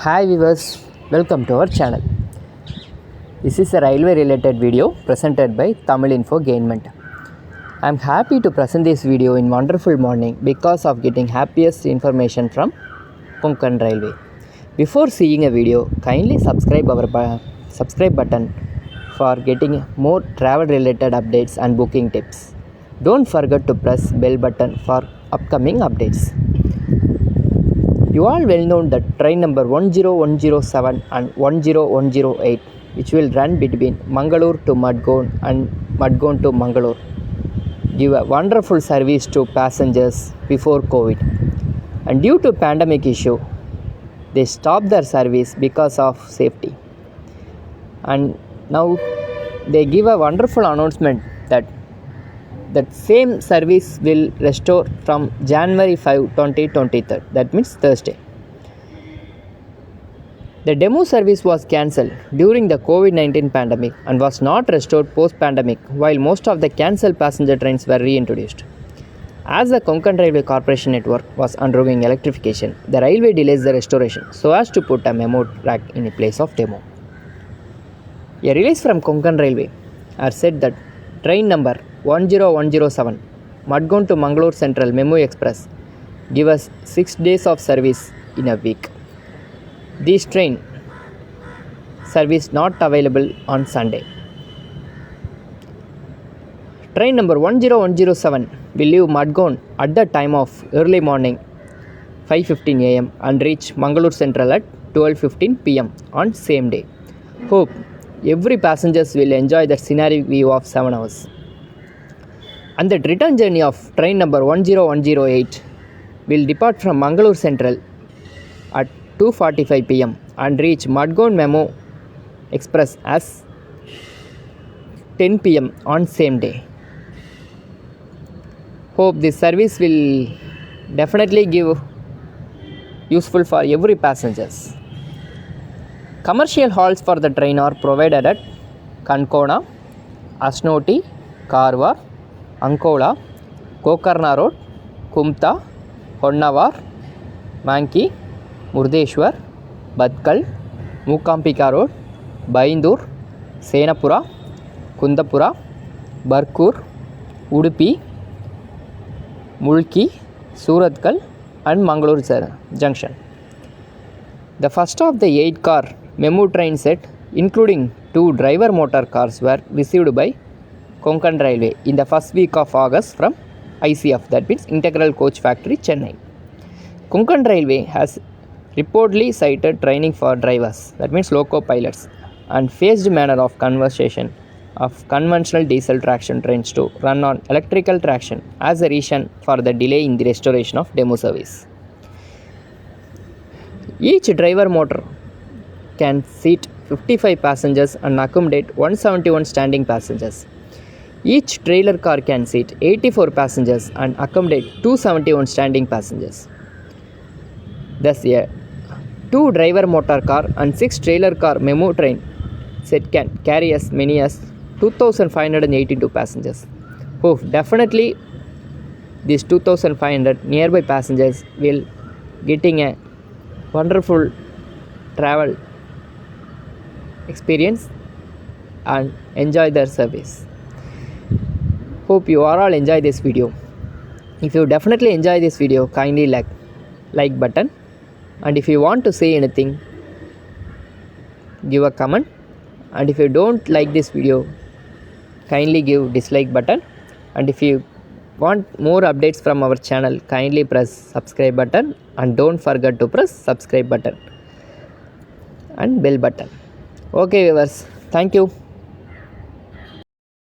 Hi viewers, welcome to our channel. This is a railway related video presented by Tamil Infogainment. I am happy to present this video in wonderful morning because of getting happiest information from Konkan Railway. Before seeing a video, kindly subscribe our subscribe button for getting more travel related updates and booking tips. Don't forget to press bell button for upcoming updates. You all well know that train number 10107 and 10108 which will run between Mangalore to Madgaon and Madgaon to Mangalore give a wonderful service to passengers before COVID, and due to pandemic issue they stopped their service because of safety, and now they give a wonderful announcement that same service will restore from January 5, 2023, that means Thursday. The demo service was cancelled during the COVID-19 pandemic and was not restored post-pandemic, while most of the cancelled passenger trains were reintroduced. As the Konkan Railway Corporation network was undergoing electrification, the railway delays the restoration so as to put a memo track in place of demo. A release from Konkan Railway has said that train number 10107 Madgaon to Mangalore Central Memo Express give us 6 days of service in a week. This train service not available on Sunday. Train number 10107 will leave Madgaon at the time of early morning 5:15 am and reach Mangalore Central at 12:15 pm on same day. Hope every passengers will enjoy the scenic view of 7 hours. And the return journey of train number 10108 will depart from Mangalore Central at 2:45 pm and reach Madgaon Memo Express as 10 pm on same day. Hope this service will definitely give useful for every passengers. Commercial halls for the train are provided at Kankona, Asnoti, Karwar, Ankola, Gokarna Road, Kumta, Honnavar, Manki, Murdeshwar, Badkal, Mukampika Road, Baindur, Senapura, Kundapura, Barkur, Udupi, Mulki, Suratkal and Mangalore Junction. The first of the 8 car memo train set, including 2 driver motor cars, were received by Konkan Railway in the first week of August from ICF, that means Integral Coach Factory, Chennai. Konkan Railway has reportedly cited training for drivers, that means loco pilots, and phased manner of conversion of conventional diesel traction trains to run on electrical traction as a reason for the delay in the restoration of demo service. Each driver motor can seat 55 passengers and accommodate 171 standing passengers. Each trailer car can seat 84 passengers and accommodate 271 standing passengers. Thus, a 2 driver motor car and 6 trailer car memo train set can carry as many as 2,582 passengers. Oh, definitely these 2,500 nearby passengers will getting a wonderful travel experience and enjoy their service. Hope you all enjoy this video. If you definitely enjoy this video, kindly like button, and if you want to say anything, give a comment, and if you don't like this video, kindly give dislike button, and if you want more updates from our channel, kindly press subscribe button and don't forget to press subscribe button and bell button. Okay viewers, thank you.